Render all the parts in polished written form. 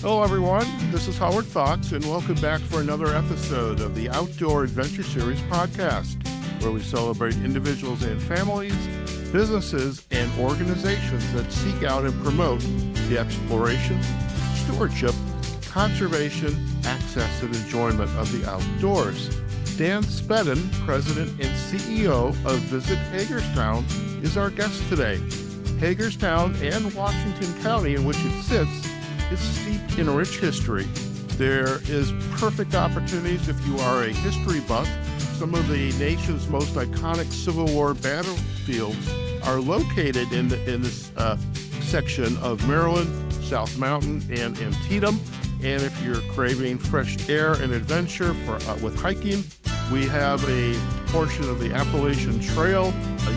Hello, everyone. This is Howard Fox, and welcome back for another episode of the Outdoor Adventure Series podcast, where we celebrate individuals and families, businesses, and organizations that seek out and promote the exploration, stewardship, conservation, access, and enjoyment of the outdoors. Dan Spedden, President and CEO of Visit Hagerstown, is our guest today. Hagerstown and Washington County, in which it sits, is steeped in rich history. There is perfect opportunities if you are a history buff. Some of the nation's most iconic Civil War battlefields are located in this section of Maryland, South Mountain, and Antietam. And if you're craving fresh air and adventure with hiking, we have a portion of the Appalachian Trail.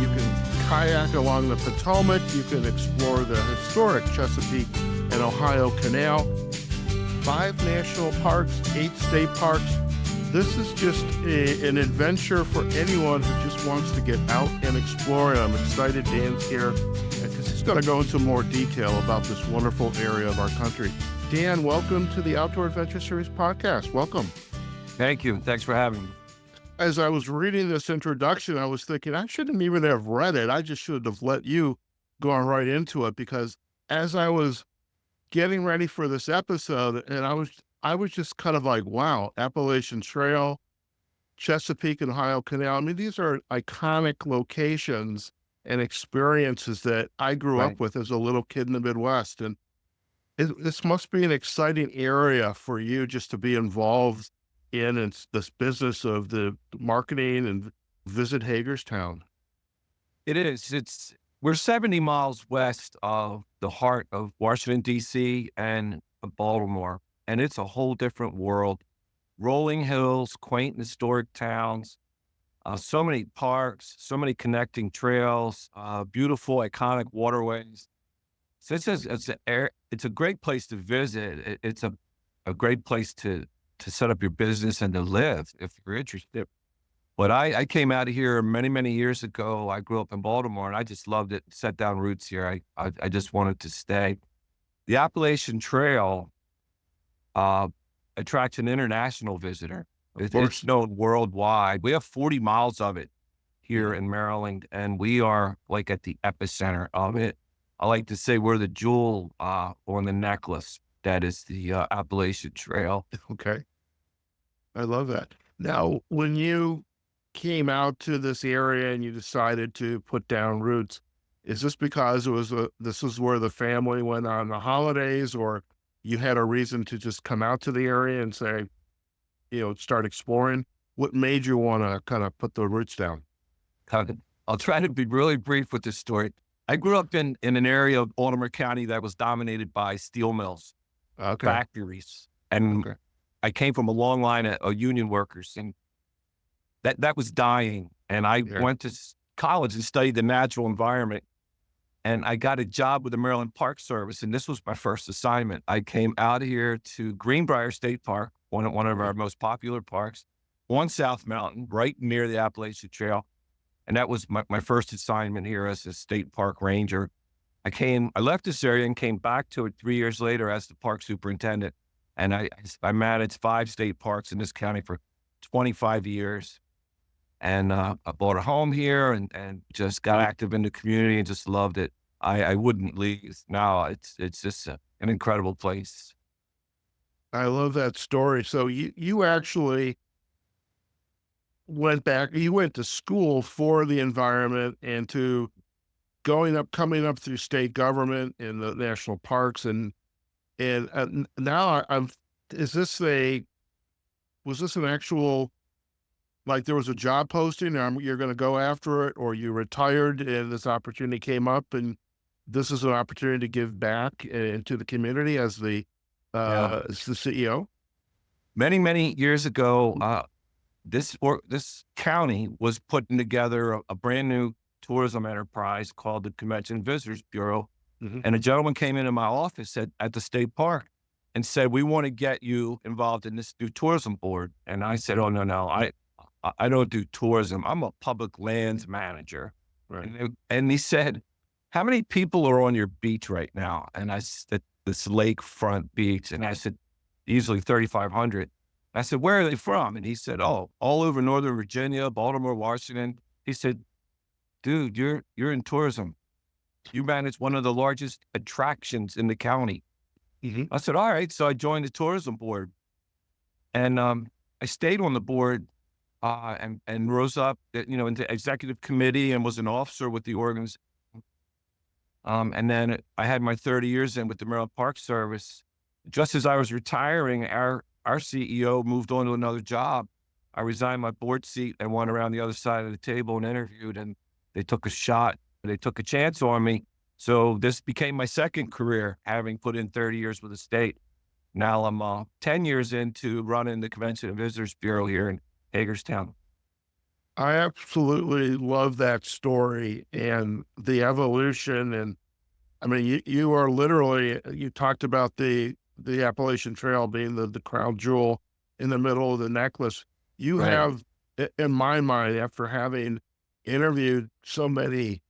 You can kayak along the Potomac. You can explore the historic Chesapeake and Ohio Canal. 5 national parks, 8 state parks. This is just an adventure for anyone who just wants to get out and explore. And I'm excited Dan's here because he's going to go into more detail about this wonderful area of our country. Dan, welcome to the Outdoor Adventure Series podcast. Welcome. Thank you. Thanks for having me. As I was reading this introduction, I was thinking I shouldn't even have read it. I just should have let you go on right into it, because as I was getting ready for this episode, and I was just kind of like, wow, Appalachian Trail, Chesapeake and Ohio Canal. I mean, these are iconic locations and experiences that I grew up with as a little kid in the Midwest. And this must be an exciting area for you just to be involved in this business of the marketing and Visit Hagerstown. It is. We're 70 miles west of the heart of Washington, D.C. and Baltimore, and it's a whole different world. Rolling hills, quaint and historic towns, so many parks, so many connecting trails, beautiful, iconic waterways. So it's a great place to visit. It's a great place to set up your business and to live if you're interested. But I came out of here many, many years ago. I grew up in Baltimore, and I just loved it. Set down roots here. I just wanted to stay. The Appalachian Trail attracts an international visitor. It's known worldwide. We have 40 miles of it here in Maryland, and we are like at the epicenter of it. I like to say we're the jewel on the necklace that is the Appalachian Trail. Okay. I love that. Now, when you came out to this area and you decided to put down roots, is this because this was where the family went on the holidays, or you had a reason to just come out to the area and say, start exploring? What made you want to kind of put the roots down? I'll try to be really brief with this story. I grew up in an area of Baltimore County that was dominated by steel mills, factories, and I came from a long line of union workers, and that was dying. And I went to college and studied the natural environment, and I got a job with the Maryland Park Service, and this was my first assignment. I came out here to Greenbrier State Park, one of our most popular parks, on South Mountain, right near the Appalachian Trail. And that was my first assignment here as a state park ranger. I left this area and came back to it 3 years later as the park superintendent. And I managed 5 state parks in this county for 25 years. And I bought a home here and just got active in the community and just loved it. I wouldn't leave. Now it's just an incredible place. I love that story. So you actually went to school for the environment and to coming up through state government in the national parks. And now was this an actual, like there was a job posting and you're going to go after it, or you retired and this opportunity came up and this is an opportunity to give back to the community as the CEO? Many, many years ago, this county was putting together a brand new tourism enterprise called the Convention Visitors Bureau. Mm-hmm. And a gentleman came into my office at the state park and said, "We want to get you involved in this new tourism board." And I said, "Oh, no, I don't do tourism. I'm a public lands manager." Right. And he said, "How many people are on your beach right now?" And I said, this lakefront beach. And I said, easily 3,500. I said, where are they from? And he said, oh, all over Northern Virginia, Baltimore, Washington. He said, dude, you're in tourism. You manage one of the largest attractions in the county. Mm-hmm. I said, all right. So I joined the tourism board, and I stayed on the board and rose up, into executive committee and was an officer with the organization. And then I had my 30 years in with the Maryland Park Service. Just as I was retiring, our CEO moved on to another job. I resigned my board seat and went around the other side of the table and interviewed, and they took a shot. They took a chance on me. So this became my second career, having put in 30 years with the state. Now I'm 10 years into running the Convention and Visitors Bureau here in Hagerstown. I absolutely love that story and the evolution. And I mean, you are literally, you talked about the Appalachian Trail being the crown jewel in the middle of the necklace. You Right. have, in my mind, after having interviewed so many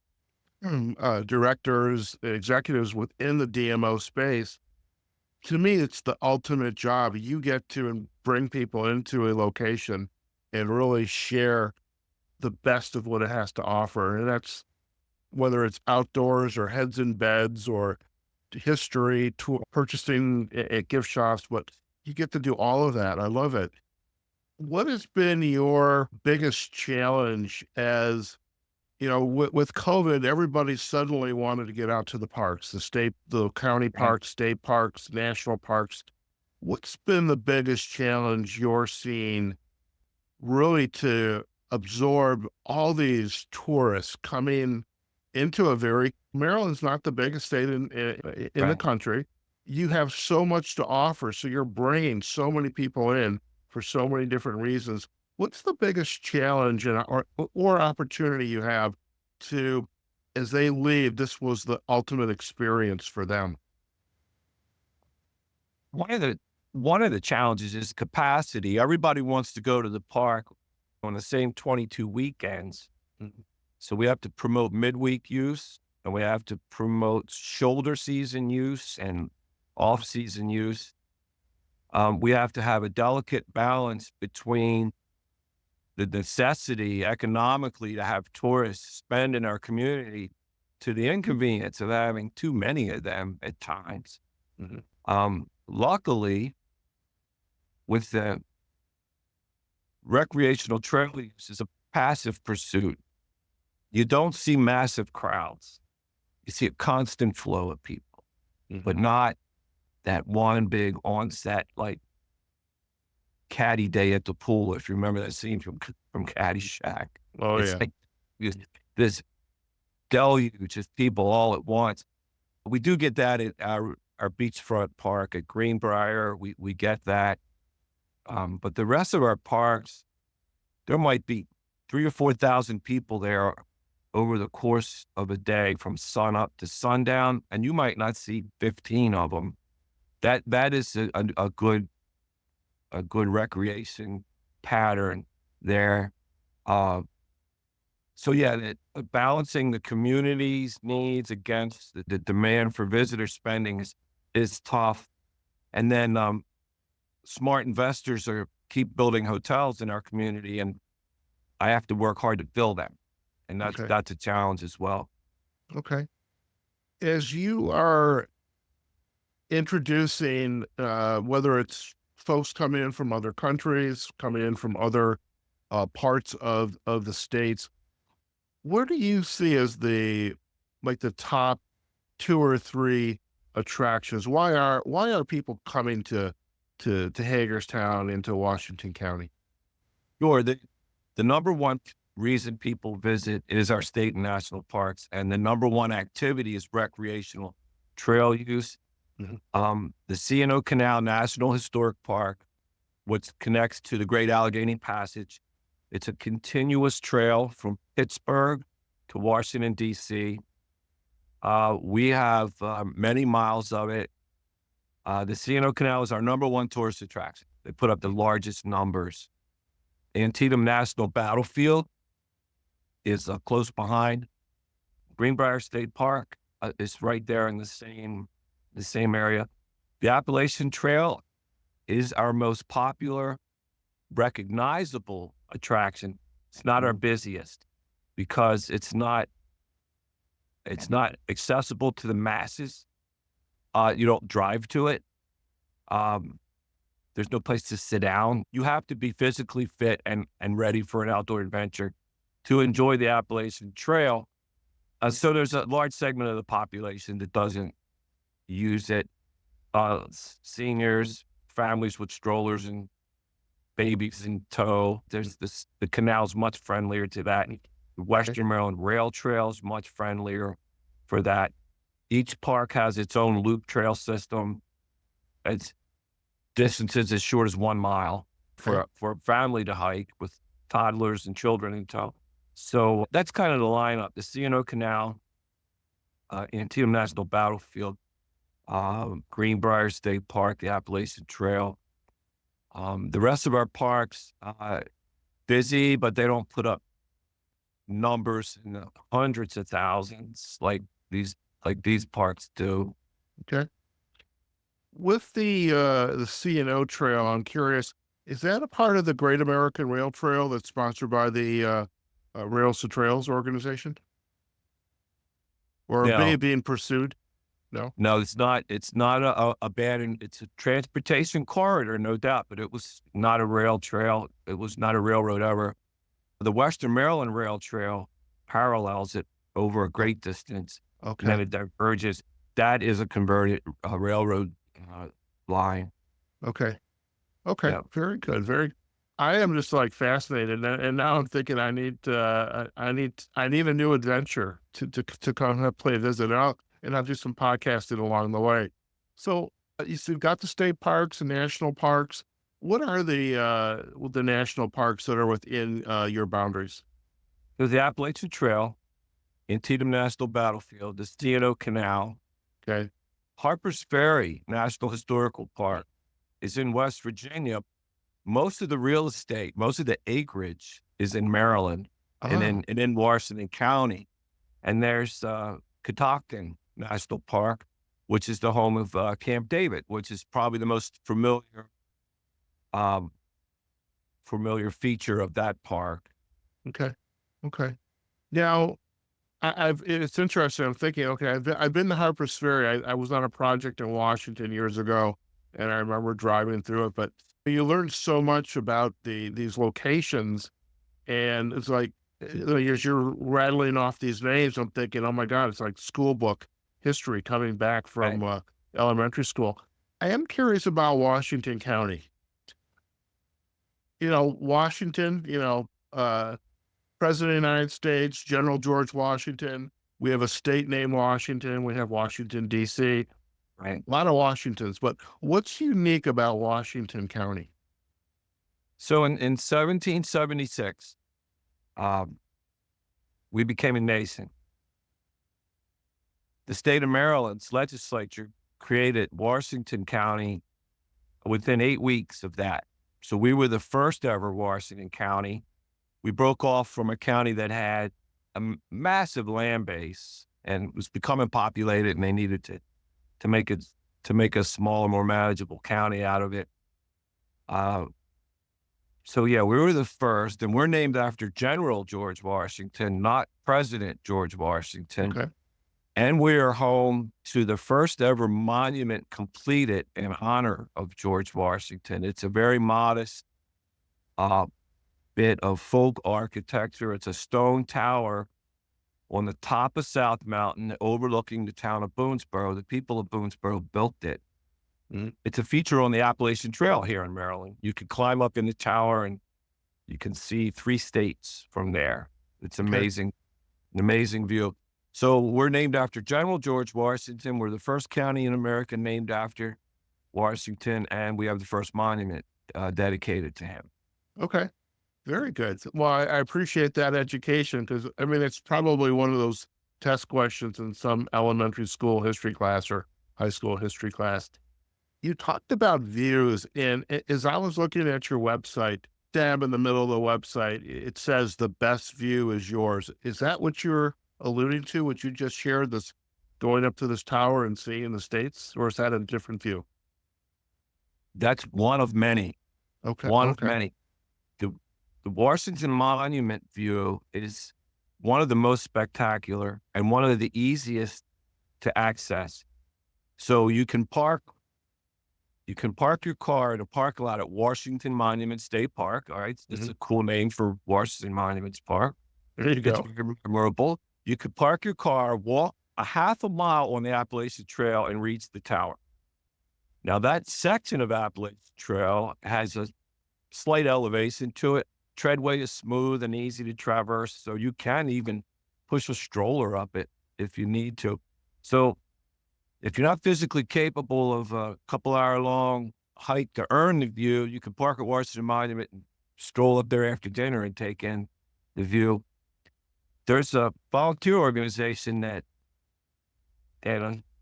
directors, executives within the DMO space, to me, it's the ultimate job. You get to bring people into a location and really share the best of what it has to offer. And that's whether it's outdoors or heads in beds or history, to purchasing at gift shops, but you get to do all of that. I love it. What has been your biggest challenge as, with COVID, everybody suddenly wanted to get out to the parks, the county parks, state parks, national parks. What's been the biggest challenge you're seeing really to absorb all these tourists coming into Maryland's not the biggest state in the country. You have so much to offer. So you're bringing so many people in for so many different reasons. What's the biggest challenge or opportunity you have to, as they leave, this was the ultimate experience for them? One of the challenges is capacity. Everybody wants to go to the park on the same 22 weekends. So we have to promote midweek use, and we have to promote shoulder season use and off-season use. We have to have a delicate balance between the necessity economically to have tourists spend in our community to the inconvenience of having too many of them at times. Luckily, with the recreational trail use is a passive pursuit. You don't see massive crowds. You see a constant flow of people, but not that one big onset, like Caddy Day at the pool, if you remember that scene from Caddyshack. Oh, It's yeah. like this deluge of people all at once. We do get that at our beachfront park at Greenbrier. We get that. But the rest of our parks, there might be 3,000 or 4,000 people there over the course of a day from sun up to sundown, and you might not see 15 of them. That is a good recreation pattern there. So yeah, balancing the community's needs against the demand for visitor spending is tough. And then smart investors keep building hotels in our community, and I have to work hard to fill them. And that's a challenge as well. Okay. As you are introducing, whether it's folks coming in from other countries, coming in from other parts of the states, where do you see as the top 2 or 3 attractions? Why are people coming to Hagerstown, into Washington County? Sure. The number one reason people visit is our state and national parks, and the number one activity is recreational trail use. The C&O Canal National Historic Park, which connects to the Great Allegheny Passage. It's a continuous trail from Pittsburgh to Washington, D.C. We have many miles of it. The C&O Canal is our number one tourist attraction. They put up the largest numbers. Antietam National Battlefield is close behind. Greenbrier State Park is right there in the same the same area. The Appalachian Trail is our most popular, recognizable attraction. It's not our busiest because it's not accessible to the masses. You don't drive to it. There's no place to sit down. You have to be physically fit and ready for an outdoor adventure to enjoy the Appalachian Trail. So there's a large segment of the population that doesn't use it. Seniors, families with strollers and babies in tow. The canal's much friendlier to that. The Western Maryland Rail Trail is much friendlier for that. Each park has its own loop trail system. It's distances as short as 1 mile for a family to hike with toddlers and children in tow. So that's kind of the lineup. The C&O Canal, Antietam National Battlefield, Greenbrier State Park, the Appalachian Trail. The rest of our parks, busy, but they don't put up numbers in the hundreds of thousands like these parks do. Okay. With the C&O Trail, I'm curious, is that a part of the Great American Rail Trail that's sponsored by the Rails to Trails organization? Or No. being pursued? No? No, it's not. It's not a bad. It's a transportation corridor, no doubt, but it was not a rail trail. It was not a railroad ever. The Western Maryland Rail Trail parallels it over a great distance. Okay. And then it diverges. That is a converted railroad line. Okay. Yeah. Very good. I am just like fascinated, and now I'm thinking I need a new adventure to come and play a visit, and I'll do some podcasting along the way. So you've got the state parks and national parks. What are the national parks that are within your boundaries? There's the Appalachian Trail, Antietam National Battlefield, the C&O Canal. Okay. Harper's Ferry National Historical Park is in West Virginia. Most of the real estate, most of the acreage is in Maryland and in Washington County. And there's Catoctin National Park, which is the home of Camp David, which is probably the most familiar feature of that park. Okay. Now, it's interesting. I'm thinking, okay, I've been to Harper's Ferry. I was on a project in Washington years ago, and I remember driving through it. But you learn so much about these locations, and it's like as you're rattling off these names, I'm thinking, oh my God, it's like school book history coming back from elementary school. I am curious about Washington County. Washington. President of the United States, General George Washington. We have a state named Washington. We have Washington, D.C. Right. A lot of Washingtons. But what's unique about Washington County? So in 1776, we became a nation. The state of Maryland's legislature created Washington County within 8 weeks of that. So we were the first ever Washington County. We broke off from a county that had a massive land base and was becoming populated, and they needed to make a smaller, more manageable county out of it. So yeah, we were the first, and we're named after General George Washington, not President George Washington. Okay. And we are home to the first ever monument completed in honor of George Washington. It's a very modest bit of folk architecture. It's a stone tower on the top of South Mountain overlooking the town of Boonesboro. The people of Boonesboro built it. Mm-hmm. It's a feature on the Appalachian Trail here in Maryland. You can climb up in the tower and you can see 3 states from there. It's amazing, an amazing view. So we're named after General George Washington. We're the first county in America named after Washington, and we have the first monument dedicated to him. Okay. Very good. Well, I appreciate that education because, it's probably one of those test questions in some elementary school history class or high school history class. You talked about views, and as I was looking at your website, dab in the middle of the website, it says the best view is yours. Is that what you're alluding to, what you just shared, this going up to this tower and seeing the States, or is that a different view? That's one of many. Okay. One of Okay. many. The, the Washington Monument view is one of the most spectacular and one of the easiest to access. So you can park your car in a parking lot at Washington Monument State Park. All right. It's Hmm. a cool name for Washington Monuments Park. There you It's go. very memorable. You could park your car, walk a half a mile on the Appalachian Trail and reach the tower. Now that section of Appalachian Trail has a slight elevation to it. Treadway is smooth and easy to traverse, so you can even push a stroller up it if you need to. So if you're not physically capable of a couple-hour-long hike to earn the view, you can park at Washington Monument and stroll up there after dinner and take in the view. There's a volunteer organization that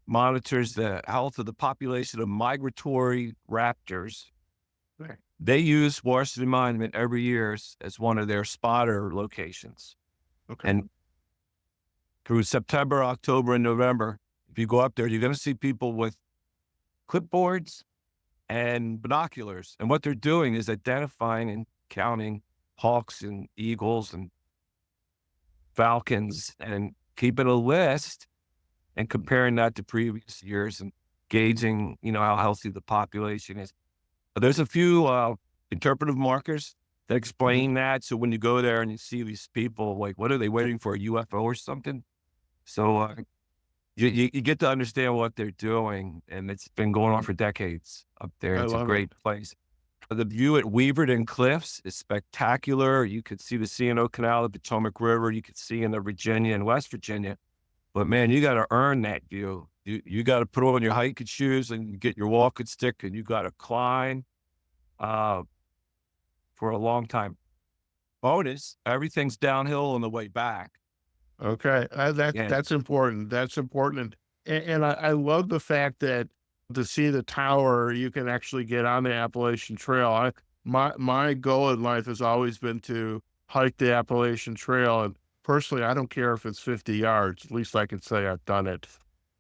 monitors the health of the population of migratory raptors. Right. They use Washington Monument every year as one of their spotter locations. Okay. And through September, October, and November, if you go up there, you're going to see people with clipboards and binoculars. And what they're doing is identifying and counting hawks and eagles and falcons and keeping a list and comparing that to previous years and gauging, how healthy the population is. But there's a few interpretive markers that explain that. So when you go there and you see these people, like, what are they waiting for, a UFO or something? So you get to understand what they're doing, and it's been going on for decades up there. I It's a love great place. The view at Weaverton Cliffs is spectacular. You could see the C&O Canal, the Potomac River. You could see into Virginia and West Virginia. But man, you got to earn that view. You got to put on your hiking shoes and get your walking stick, and you got to climb for a long time. Bonus, everything's downhill on the way back. Okay. Yeah, That's important. That's important. And I love the fact that to see the tower, you can actually get on the Appalachian Trail. My goal in life has always been to hike the Appalachian Trail. And personally, I don't care if it's 50 yards. At least I can say I've done it.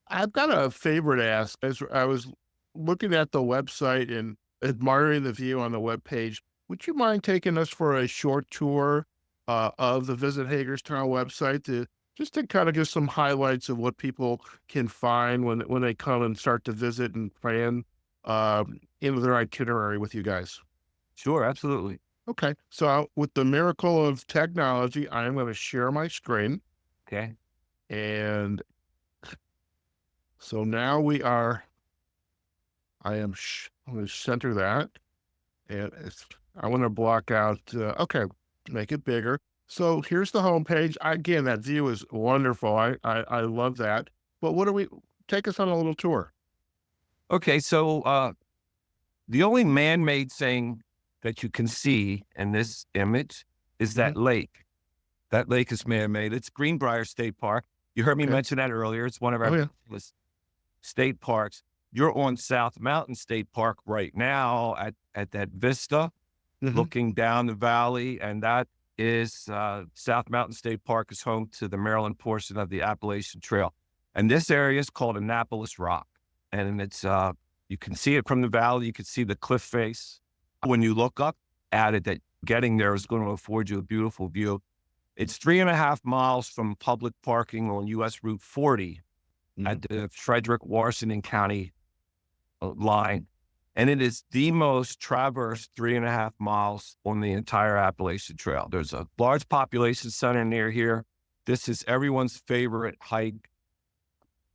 I've got a favor to ask. As I was looking at the website and admiring the view on the webpage, would you mind taking us for a short tour of the Visit Hagerstown website to just to kind of give some highlights of what people can find when they come and start to visit and plan into their itinerary with you guys? sure, absolutely. Okay, so with the miracle of technology, I am going to share my screen, Okay. and so now we are. I'm going to center that, and I want to block out. Okay, make it bigger. So here's the homepage. Again, that view is wonderful. I love that. But what do we take us on a little tour? Okay, so the only man-made thing that you can see in this image is Hmm. that lake. That lake is man-made. It's Greenbrier State Park. You heard me Okay. mention that earlier. It's one of our Oh yeah. state parks. You're on South Mountain State Park right now at that vista, Hmm. looking down the valley, and that is South Mountain State Park is home to the Maryland portion of the Appalachian Trail. And this area is called Annapolis Rock. And it's you can see it from the valley. You can see the cliff face. When you look up at it, that getting there is going to afford you a beautiful view. It's 3.5 miles from public parking on US Route 40 at the Frederick Washington County line. And it is the most traversed 3.5 miles on the entire Appalachian Trail. There's a large population center near here. This is everyone's favorite hike,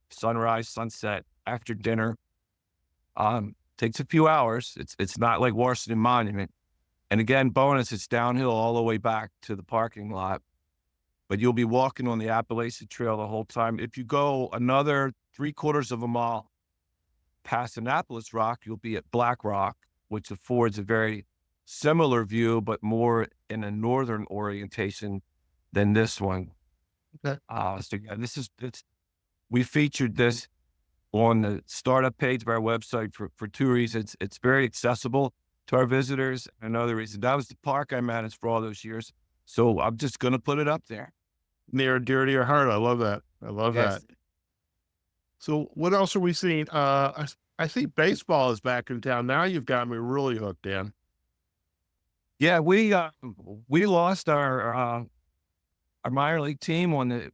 sunrise, sunset, after dinner. Takes a few hours. It's not like Washington Monument. And again, bonus, it's downhill all the way back to the parking lot. But you'll be walking on the Appalachian Trail the whole time. If you go another 3/4 of a mile past Annapolis Rock, you'll be at Black Rock, which affords a very similar view, but more in a northern orientation than this one. Okay. So yeah, we featured this on the startup page of our website for 2 reasons. It's very accessible to our visitors. Another reason, that was the park I managed for all those years. So I'm just going to put it up there. Near and dear to your heart. I love that. I love that. Yes. So what else are we seeing? I think baseball is back in town. Now you've got me really hooked in. Yeah, we lost our minor league team when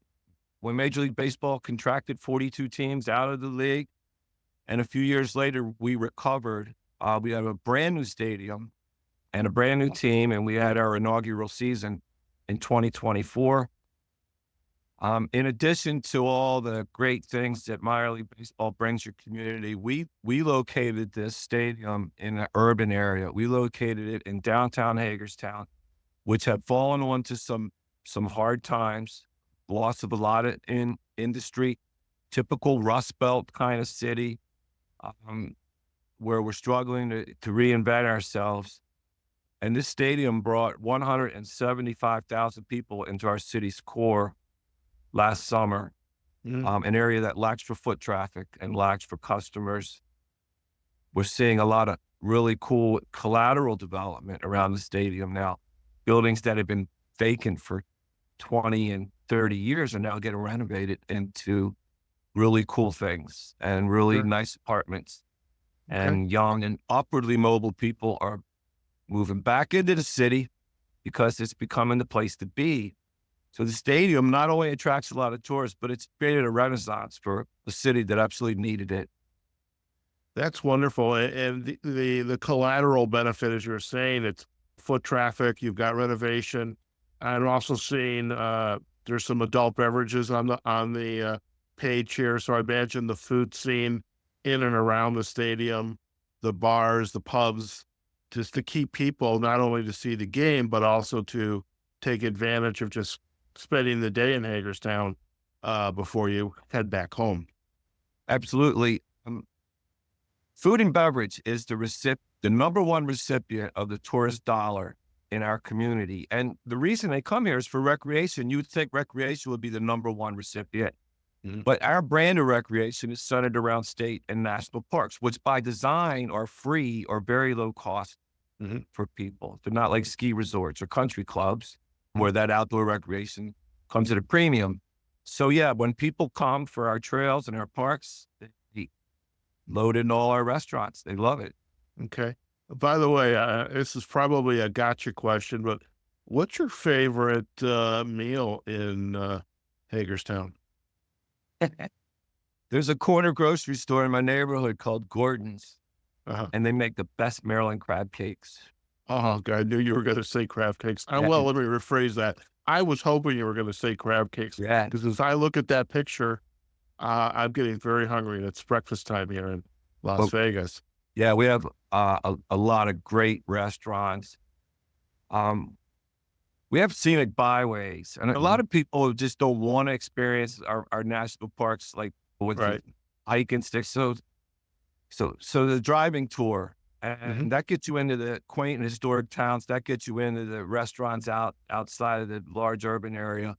Major League Baseball contracted 42 teams out of the league, and a few years later we recovered. We have a brand new stadium and a brand new team, and we had our inaugural season in 2024. In addition to all the great things that minor league baseball brings your community, we located this stadium in an urban area. We located it in downtown Hagerstown, which had fallen onto some hard times, loss of a lot in industry, typical Rust Belt kind of city, where we're struggling to reinvent ourselves. And this stadium brought 175,000 people into our city's core last summer, an area that lacks for foot traffic and lacks for customers. We're seeing a lot of really cool collateral development around the stadium now. Buildings that have been vacant for 20 and 30 years are now getting renovated into really cool things and really nice apartments. And young and upwardly mobile people are moving back into the city because it's becoming the place to be. So the stadium not only attracts a lot of tourists, but it's created a renaissance for a city that absolutely needed it. That's wonderful. And the collateral benefit, as you're saying, it's foot traffic, you've got renovation. I'm also seeing there's some adult beverages on the page here. So I imagine the food scene in and around the stadium, the bars, the pubs, just to keep people not only to see the game, but also to take advantage of just spending the day in Hagerstown before you head back home. Absolutely. Food and beverage is the number one recipient of the tourist dollar in our community. And the reason they come here is for recreation. You would think recreation would be the number one recipient. But our brand of recreation is centered around state and national parks, which by design are free or very low cost for people. They're not like ski resorts or country clubs where that outdoor recreation comes at a premium. So yeah, when people come for our trails and our parks, they load in all our restaurants. They love it. Okay. By the way, this is probably a gotcha question, but what's your favorite meal in Hagerstown? There's a corner grocery store in my neighborhood called Gordon's, and they make the best Maryland crab cakes. Oh, God, I knew you were going to say crab cakes. Well, let me rephrase that. I was hoping you were going to say crab cakes. Yeah. Because as I look at that picture, I'm getting very hungry, and it's breakfast time here in Las Vegas. Yeah, we have a lot of great restaurants. We have scenic byways, and a lot of people just don't want to experience our national parks like with the hiking sticks. So the driving tour, and that gets you into the quaint and historic towns. That gets you into the restaurants outside of the large urban area.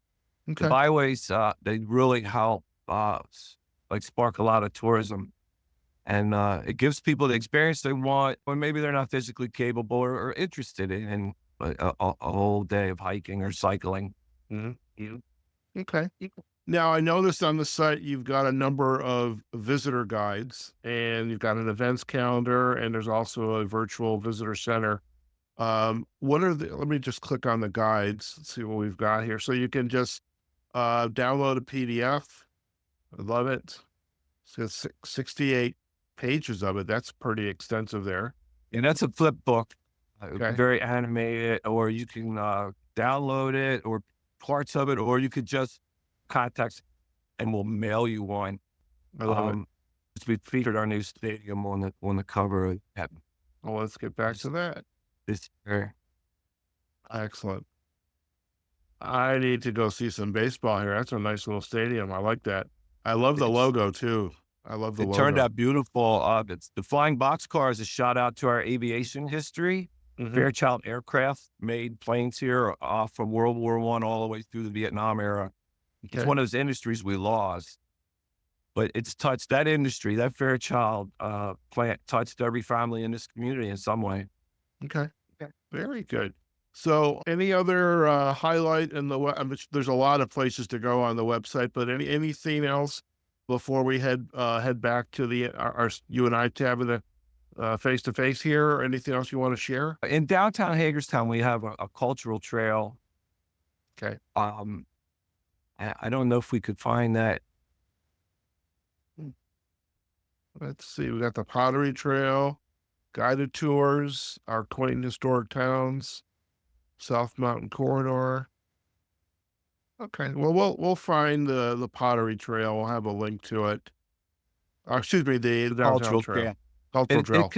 The byways, they really help spark a lot of tourism. And it gives people the experience they want, or maybe they're not physically capable or interested in a whole day of hiking or cycling. Okay. Now, I noticed on the site you've got a number of visitor guides, and you've got an events calendar, and there's also a virtual visitor center. Let me just click on the guides, see what we've got here. So you can just download a PDF. I love it. It's 68 pages of it. That's pretty extensive there. And that's a flip book, very animated, or you can download it or parts of it, or you could just contact and we'll mail you one. I love it. We featured our new stadium on the cover of that. Well, let's get back to that. This year. Excellent. I need to go see some baseball here. That's a nice little stadium. I like that. I love the logo too. I love the logo. It turned out beautiful. It's the flying boxcar is a shout out to our aviation history. Fairchild Aircraft made planes here from World War I all the way through the Vietnam era. It's one of those industries we lost, but it's touched that industry. That Fairchild plant touched every family in this community in some way. Okay. Very good. So any other highlight in there's a lot of places to go on the website, but anything else before we head back to our you and I having the face to face here, or anything else you want to share? In downtown Hagerstown, we have a cultural trail. Okay. I don't know if we could find that. Let's see. We got the Pottery Trail, guided tours, our quaint historic towns, South Mountain Corridor. Okay. Well, we'll find the Pottery Trail. We'll have a link to it. Excuse me, the downtown Cultural trail. trail. Cultural trail.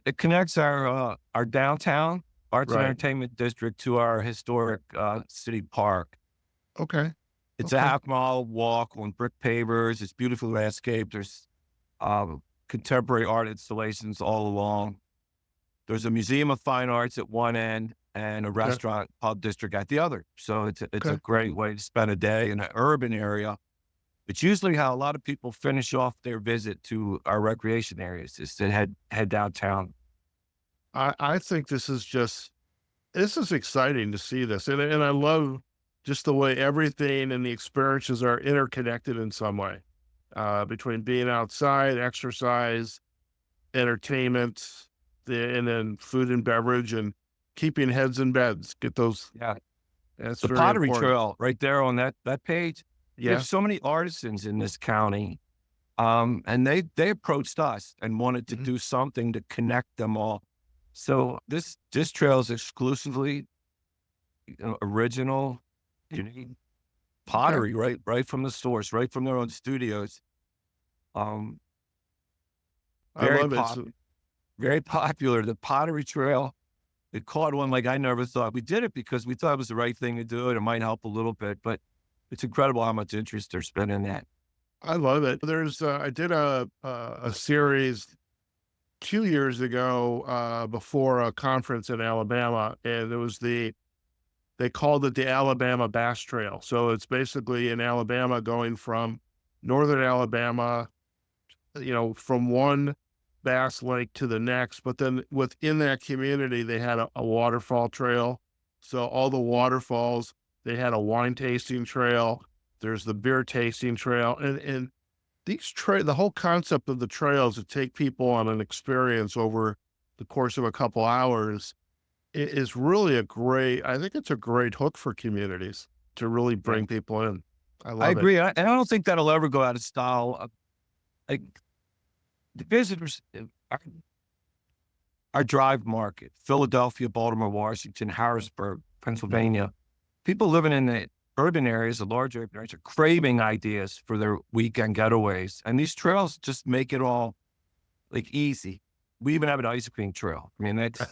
It connects our downtown arts and Right. entertainment district to our historic city park. Okay. It's a half-mile walk on brick pavers. It's beautifully landscaped. There's contemporary art installations all along. There's a museum of fine arts at one end and a restaurant pub district at the other. So it's a great way to spend a day in an urban area. It's usually how a lot of people finish off their visit to our recreation areas, is to head downtown. I think this is exciting to see this. And I love just the way everything and the experiences are interconnected in some way, between being outside, exercise, entertainment, and then food and beverage, and keeping heads in beds. Get those. Yeah. That's The very Pottery important. Trail right there on that page. Yeah. There's so many artisans in this county. And they approached us and wanted to do something to connect them all. So this trail is exclusively original, unique pottery, right from the source, right from their own studios. I Very love it. very popular. The Pottery Trail, it caught on like I never thought. We did it because we thought it was the right thing to do, and it might help a little bit, but it's incredible how much interest there's been in that. I love it. There's I did a series 2 years ago, before a conference in Alabama, and it was they called it the Alabama Bass Trail. So it's basically in Alabama, going from northern Alabama, from one bass lake to the next. But then within that community, they had a waterfall trail. So all the waterfalls, they had a wine tasting trail. There's the beer tasting trail, and the whole concept of the trails to take people on an experience over the course of a couple hours is really I think it's a great hook for communities to really bring people in. I love it. I agree. And I don't think that'll ever go out of style. Like the visitors, our drive market, Philadelphia, Baltimore, Washington, Harrisburg, Pennsylvania, people living in the urban areas, the large urban areas, are craving ideas for their weekend getaways. And these trails just make it all like easy. We even have an ice cream trail. I mean, that's,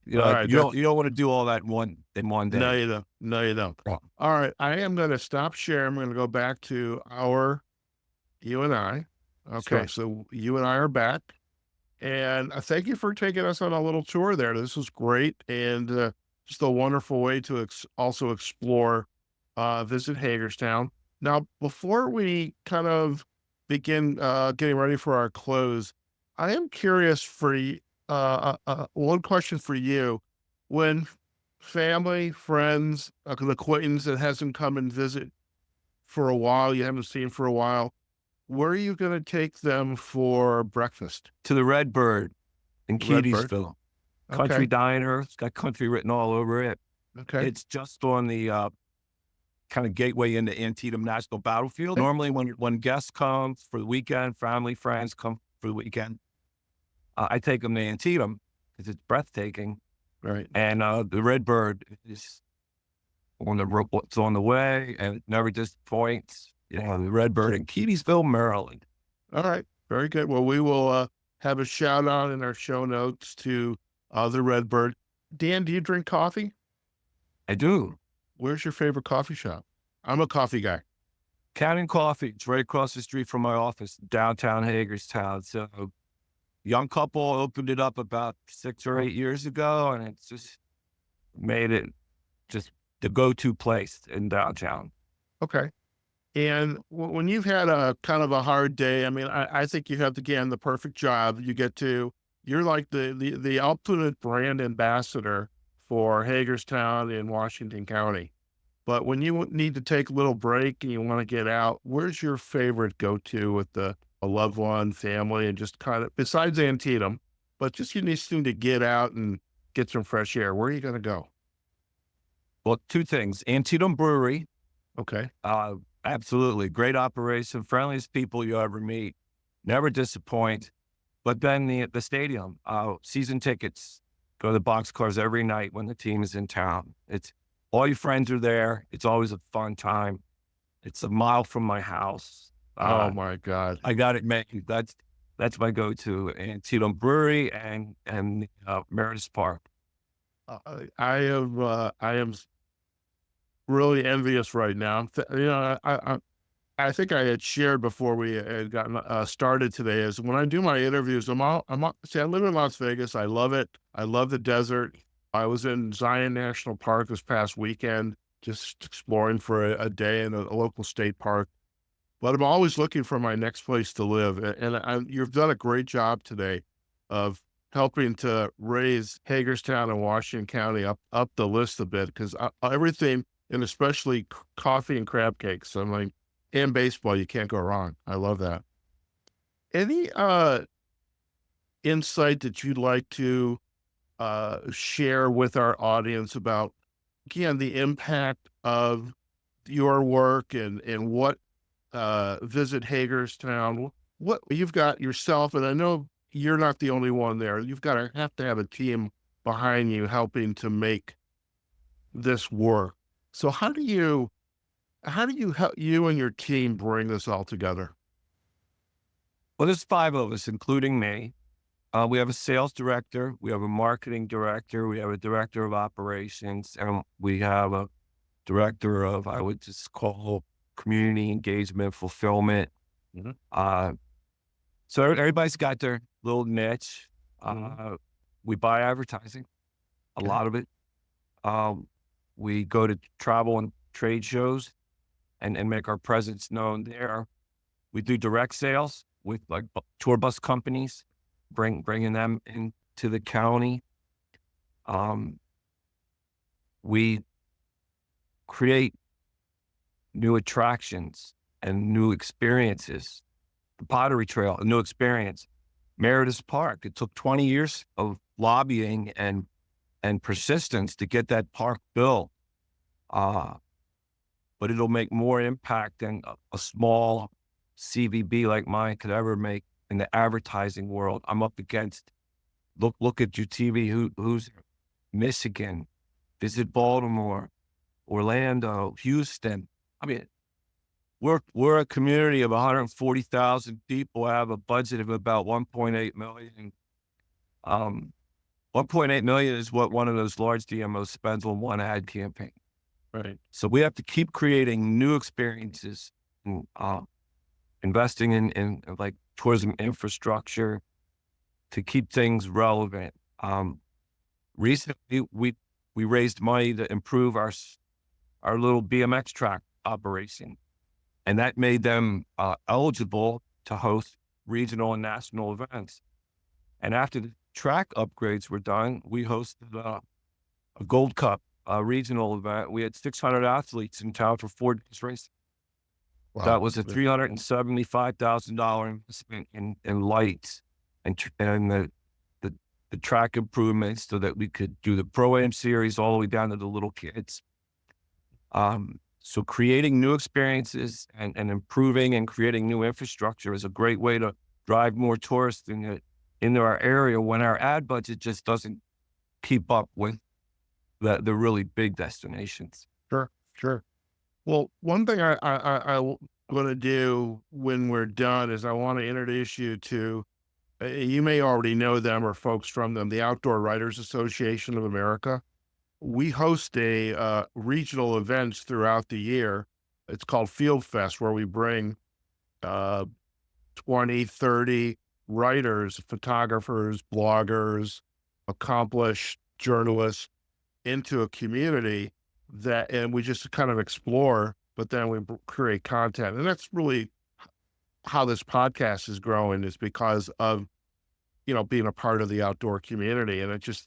you don't want to do all that in one day. No, you don't. No, you don't. Yeah. All right. I am going to stop sharing. I'm going to go back to you and I. Okay. Sure. So you and I are back, and thank you for taking us on a little tour there. This was great. And, just a wonderful way to also explore, visit Hagerstown. Now, before we kind of begin getting ready for our close, I am curious for one question for you. When family, friends, an acquaintance that hasn't come and visit for a while, you haven't seen for a while, where are you going to take them for breakfast? To the Redbird in Keedysville. Country diner. It's got country written all over it. Okay. It's just on the kind of gateway into Antietam National Battlefield. Normally when guests come for the weekend, family, friends come for the weekend, I take them to Antietam because it's breathtaking. Right. And the Redbird is it's on the way, and it never disappoints. The Redbird in Keedysville, Maryland. All right. Very good. Well, we will have a shout out in our show notes to the Redbird. Dan, do you drink coffee? I do. Where's your favorite coffee shop? I'm a coffee guy. Cannon Coffee. It's right across the street from my office, downtown Hagerstown. So, young couple opened it up about 6 or 8 years ago, and it's just made it just the go-to place in downtown. Okay. And when you've had a kind of a hard day, I mean, I think you have, again, the perfect job. You're like the ultimate brand ambassador for Hagerstown in Washington County. But when you need to take a little break and you want to get out, where's your favorite go-to with a loved one, family, and just kind of, besides Antietam, but just you need to get out and get some fresh air. Where are you going to go? Well, two things. Antietam Brewery. Okay. Absolutely. Great operation. Friendliest people you ever meet. Never disappoint. But then the stadium, season tickets, go to the boxcars every night when the team is in town. It's all your friends are there. It's always a fun time. It's a mile from my house. Oh my God. I got it made. That's my go-to. Antietam Brewery and Meredith Park. I am really envious right now. I think I had shared before we had gotten started today is when I do my interviews, see, I live in Las Vegas. I love it. I love the desert. I was in Zion National Park this past weekend, just exploring for a day in a local state park. But I'm always looking for my next place to live. And you've done a great job today of helping to raise Hagerstown and Washington County up the list a bit, because everything, and especially coffee and crab cakes. I'm like, and baseball, you can't go wrong. I love that. Any insight that you'd like to share with our audience about, again, the impact of your work and what Visit Hagerstown, what you've got yourself, and I know you're not the only one there. You've got to have a team behind you helping to make this work. So how do you help you and your team bring this all together? Well, there's 5 of us, including me. We have a sales director, we have a marketing director, we have a director of operations, and we have a director of, I would just call, community engagement, fulfillment. Mm-hmm. So everybody's got their little niche. Mm-hmm. We buy advertising, a lot of it. We go to travel and trade shows and make our presence known there. We do direct sales with like tour bus companies, bringing them into the county. We create new attractions and new experiences. The Pottery Trail, a new experience. Meredith Park, it took 20 years of lobbying and persistence to get that park built. But it'll make more impact than a small CVB like mine could ever make in the advertising world. I'm up against, look at your TV, who's Michigan, Visit Baltimore, Orlando, Houston. I mean, we're a community of 140,000 people, have a budget of about 1.8 million. 1.8 million is what one of those large DMOs spends on one ad campaign. Right. So we have to keep creating new experiences, and, investing in like tourism infrastructure to keep things relevant. Recently we raised money to improve our little BMX track operation, and that made them eligible to host regional and national events. And after the track upgrades were done, we hosted a Gold Cup regional event. We had 600 athletes in town for 4 days racing. Wow. That was a $375,000 investment in lights and the track improvements so that we could do the Pro-Am series all the way down to the little kids. So creating new experiences and improving and creating new infrastructure is a great way to drive more tourists into our area when our ad budget just doesn't keep up with the really big destinations. Sure. Well, one thing I'm going to do when we're done is I want to introduce you to, you may already know them or folks from them, the Outdoor Writers Association of America. We host regional events throughout the year. It's called Field Fest, where we bring 20, 30 writers, photographers, bloggers, accomplished journalists into a community and we just kind of explore, but then we create content. And that's really how this podcast is growing, is because of, being a part of the outdoor community. And it just,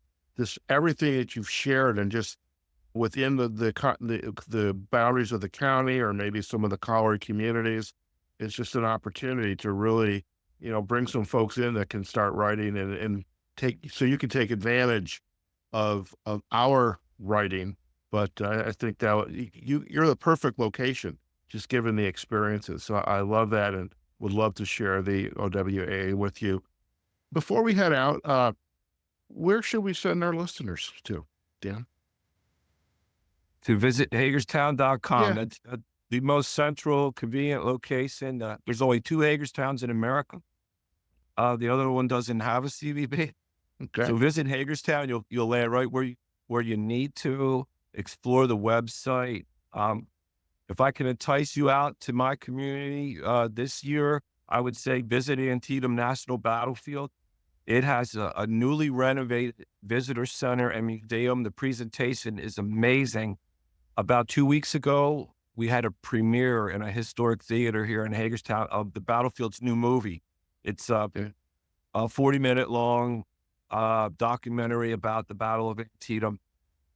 everything that you've shared and just within the boundaries of the county or maybe some of the colliery communities. It's just an opportunity to really, bring some folks in that can start writing and so you can take advantage of our writing. But I think that you're the perfect location, just given the experiences. So I love that and would love to share the OWA with you. Before we head out, where should we send our listeners to, Dan? To visit Hagerstown.com. Yeah. That's the most central, convenient location. There's only 2 Hagerstowns in America. The other one doesn't have a CVB. Okay. So visit Hagerstown. You'll land right where you need to. Explore the website. If I can entice you out to my community this year, I would say visit Antietam National Battlefield. It has a newly renovated visitor center and museum. The presentation is amazing. About 2 weeks ago, we had a premiere in a historic theater here in Hagerstown of the Battlefield's new movie. It's a 40-minute long documentary about the Battle of Antietam.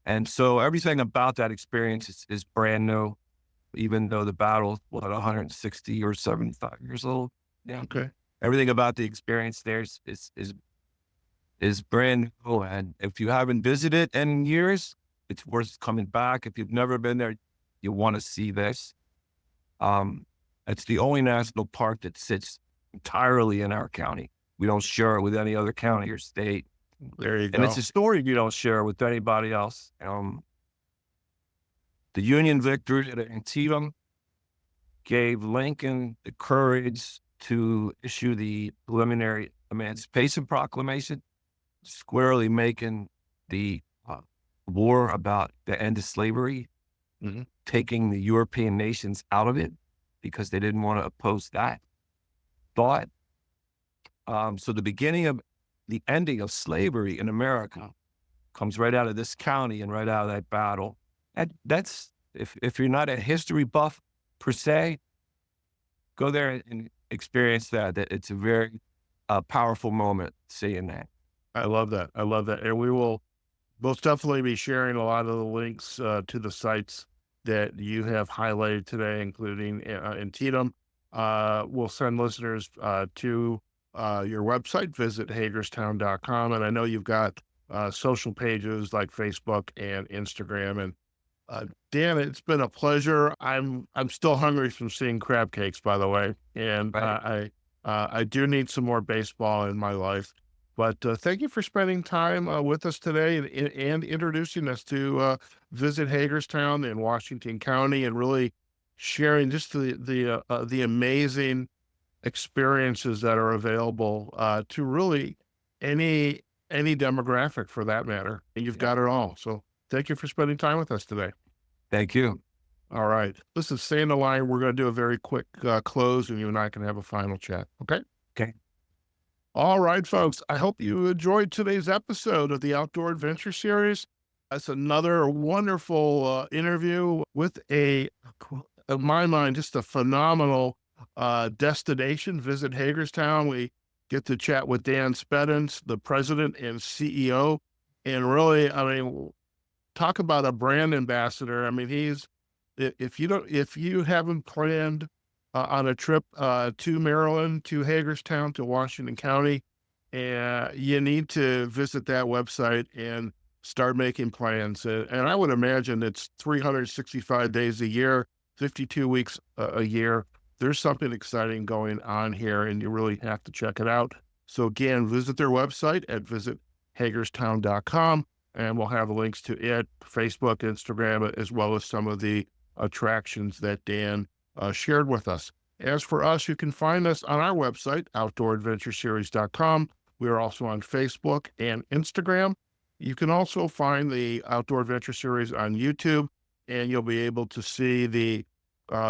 And so everything about that experience is brand new, even though the battle was 160 or 75 years old. Yeah. Okay. Everything about the experience there is brand new. And if you haven't visited in years, it's worth coming back. If you've never been there, you want to see this. It's the only national park that sits entirely in our county. We don't share it with any other county or state. There you go. And it's a story you don't share with anybody else. The Union victory at Antietam gave Lincoln the courage to issue the preliminary Emancipation Proclamation, squarely making the war about the end of slavery, taking the European nations out of it because they didn't want to oppose that thought. So the ending of slavery in America comes right out of this county and right out of that battle. That's if you're not a history buff per se, go there and experience that. It's a very powerful moment seeing that. I love that. I love that. And we will most definitely be sharing a lot of the links to the sites that you have highlighted today, including Antietam. We'll send listeners to your website, visit Hagerstown.com. And I know you've got social pages like Facebook and Instagram. And Dan, it's been a pleasure. I'm still hungry from seeing crab cakes, by the way. And Right. I do need some more baseball in my life. But thank you for spending time with us today and introducing us to visit Hagerstown in Washington County and really sharing just the amazing experiences that are available to really any demographic for that matter. And you've got it all. So thank you for spending time with us today. Thank you. All right. Listen, stay in the line. We're going to do a very quick close and you and I can have a final chat. Okay? Okay. All right, folks. I hope you enjoyed today's episode of the Outdoor Adventure Series. That's another wonderful interview with in my mind, just a phenomenal destination. Visit Hagerstown. We get to chat with Dan Spedden, the president and CEO. And really, I mean, talk about a brand ambassador. I mean, if you haven't planned on a trip to Maryland, to Hagerstown, to Washington County, you need to visit that website and start making plans. And I would imagine it's 365 days a year, 52 weeks a year. There's something exciting going on here, and you really have to check it out. So again, visit their website at visithagerstown.com, and we'll have links to it, Facebook, Instagram, as well as some of the attractions that Dan shared with us. As for us, you can find us on our website, outdooradventureseries.com. We are also on Facebook and Instagram. You can also find the Outdoor Adventure Series on YouTube, and you'll be able to see the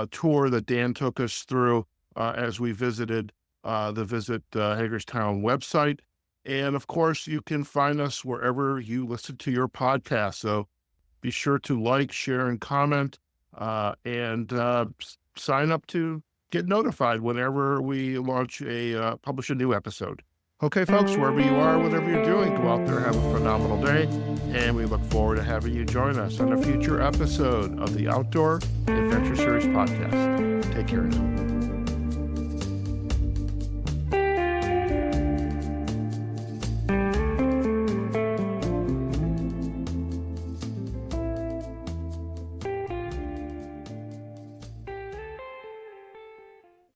tour that Dan took us through as we visited the Visit Hagerstown website. And of course, you can find us wherever you listen to your podcast. So be sure to like, share, and comment, and sign up to get notified whenever we publish a new episode. Okay, folks, wherever you are, whatever you're doing, go out there, have a phenomenal day, and we look forward to having you join us on a future episode of the Outdoor Adventure Series podcast. Take care now.